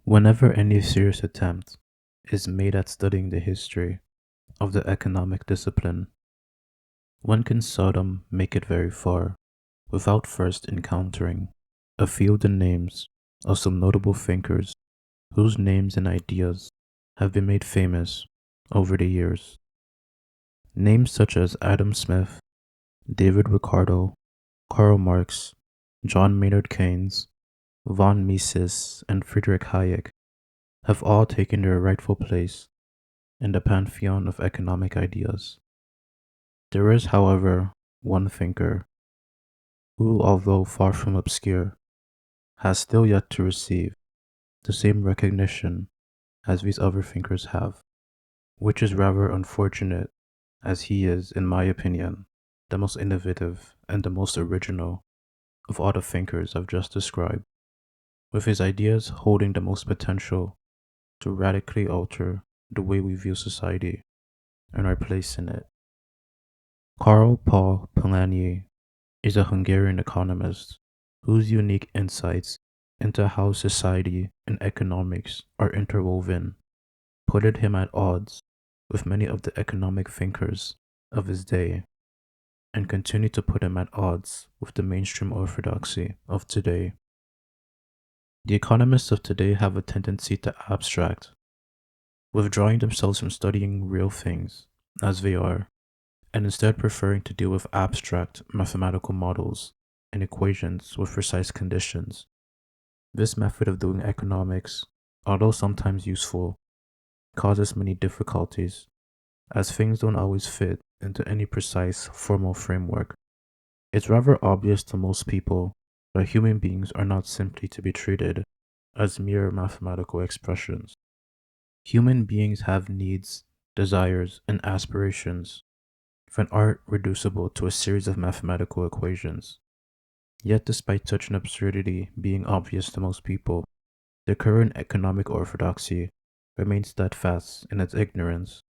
Whenever any serious attempt is made at studying the history of the economic discipline, one can seldom make it very far without first encountering a few of the names of some notable thinkers whose names and ideas have been made famous over the years. Names such as Adam Smith, David Ricardo, Karl Marx, John Maynard Keynes, von Mises, and Friedrich Hayek have all taken their rightful place in the pantheon of economic ideas. There is, however, one thinker who, although far from obscure, has still yet to receive the same recognition as these other thinkers have, which is rather unfortunate as he is, in my opinion, the most innovative and the most original of all the thinkers I've just described, with his ideas holding the most potential to radically alter the way we view society and our place in it. Karl Paul Polanyi is a Hungarian economist whose unique insights into how society and economics are interwoven put him at odds with many of the economic thinkers of his day and continue to put him at odds with the mainstream orthodoxy of today. The economists of today have a tendency to abstract, withdrawing themselves from studying real things as they are, and instead preferring to deal with abstract mathematical models and equations with precise conditions. This method of doing economics, although sometimes useful, causes many difficulties, as things don't always fit into any precise formal framework. It's rather obvious to most people that human beings are not simply to be treated as mere mathematical expressions. Human beings have needs, desires, and aspirations that aren't reducible to a series of mathematical equations. Yet, despite such an absurdity being obvious to most people, the current economic orthodoxy remains steadfast in its ignorance,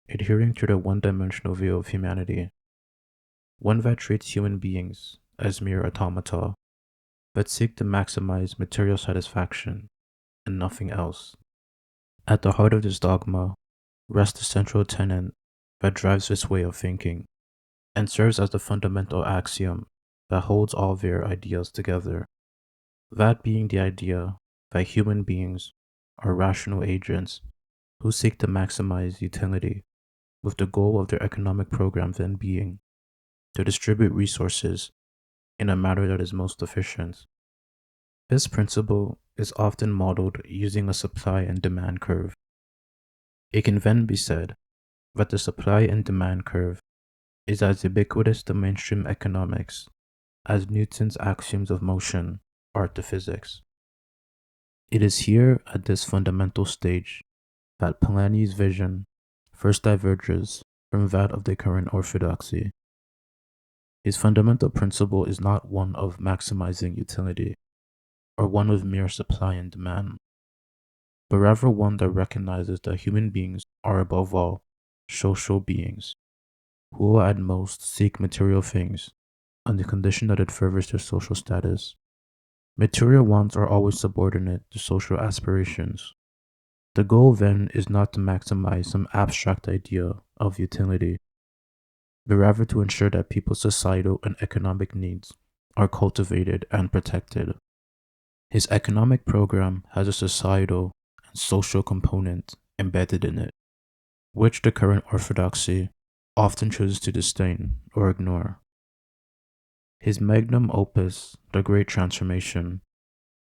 adhering to the one-dimensional view of humanity, one that treats human beings as mere automata that seek to maximize material satisfaction and nothing else. At the heart of this dogma rests the central tenet that drives this way of thinking and serves as the fundamental axiom that holds all their ideas together, that being the idea that human beings are rational agents who seek to maximize utility, with the goal of their economic program then being to distribute resources in a manner that is most efficient. This principle is often modeled using a supply and demand curve. It can then be said that the supply and demand curve is as ubiquitous to mainstream economics as Newton's axioms of motion are to physics. It is here at this fundamental stage that Polanyi's vision first diverges from that of the current orthodoxy. His fundamental principle is not one of maximizing utility, or one of mere supply and demand, but rather one that recognizes that human beings are above all social beings, who will at most seek material things on the condition that it furthers their social status. Material wants are always subordinate to social aspirations. The goal then is not to maximize some abstract idea of utility, but rather to ensure that people's societal and economic needs are cultivated and protected. His economic program has a societal and social component embedded in it, which the current orthodoxy often chooses to disdain or ignore. His magnum opus, The Great Transformation,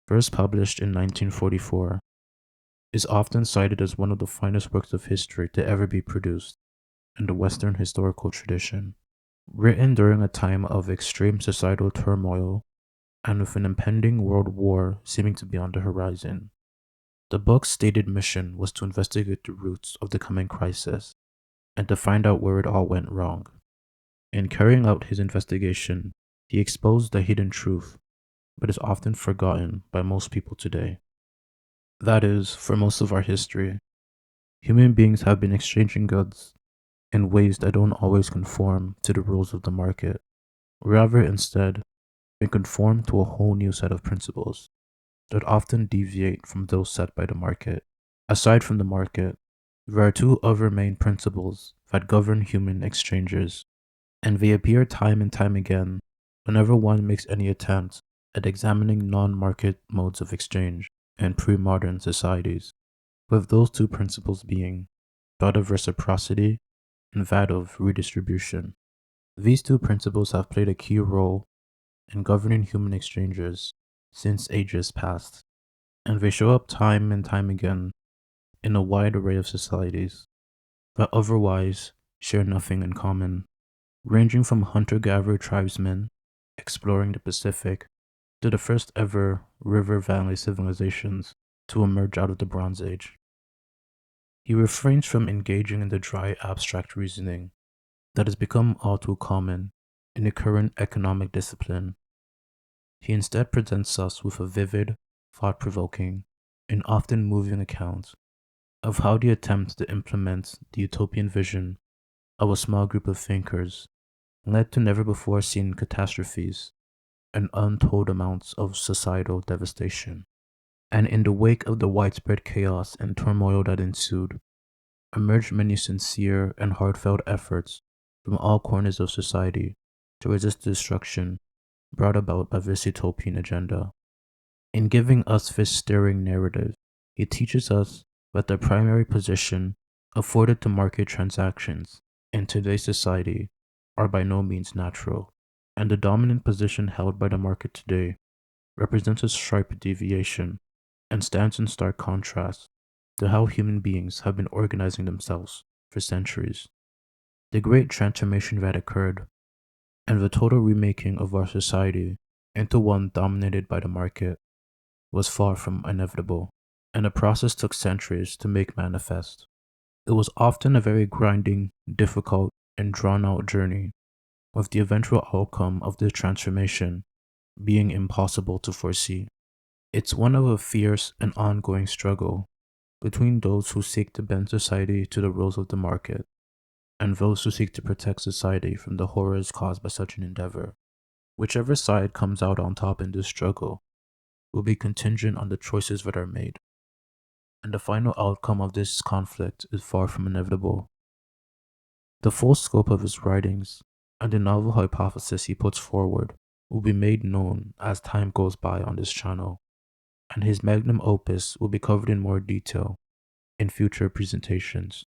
first published in 1944, is often cited as one of the finest works of history to ever be produced in the Western historical tradition. Written during a time of extreme societal turmoil and with an impending world war seeming to be on the horizon, the book's stated mission was to investigate the roots of the coming crisis and to find out where it all went wrong. In carrying out his investigation, he exposed a hidden truth that is often forgotten by most people today. That is, for most of our history, human beings have been exchanging goods in ways that don't always conform to the rules of the market. Rather, instead, they conform to a whole new set of principles. that often deviate from those set by the market. Aside from the market, there are two other main principles that govern human exchanges, and they appear time and time again whenever one makes any attempt at examining non market modes of exchange in pre modern societies, with those two principles being that of reciprocity and that of redistribution. These two principles have played a key role in governing human exchanges since ages past, and they show up time and time again in a wide array of societies that otherwise share nothing in common, ranging from hunter gatherer tribesmen exploring the Pacific to the first ever river valley civilizations to emerge out of the Bronze Age. He refrains from engaging in the dry abstract reasoning that has become all too common in the current economic discipline. He instead presents us with a vivid, thought provoking, and often moving account of how the attempt to implement the utopian vision of a small group of thinkers led to never before seen catastrophes and untold amounts of societal devastation. And in the wake of the widespread chaos and turmoil that ensued, emerged many sincere and heartfelt efforts from all corners of society to resist the destruction brought about by this utopian agenda. In giving us this stirring narrative, he teaches us that the primary position afforded to market transactions in today's society are by no means natural, and the dominant position held by the market today represents a sharp deviation and stands in stark contrast to how human beings have been organizing themselves for centuries. The great transformation that occurred, and the total remaking of our society into one dominated by the market, was far from inevitable, and the process took centuries to make manifest. It was often a very grinding, difficult, and drawn out journey, with the eventual outcome of this transformation being impossible to foresee. It's one of a fierce and ongoing struggle between those who seek to bend society to the rules of the market and those who seek to protect society from the horrors caused by such an endeavor. Whichever side comes out on top in this struggle will be contingent on the choices that are made, and the final outcome of this conflict is far from inevitable. The full scope of his writings and the novel hypothesis he puts forward will be made known as time goes by on this channel, and his magnum opus will be covered in more detail in future presentations.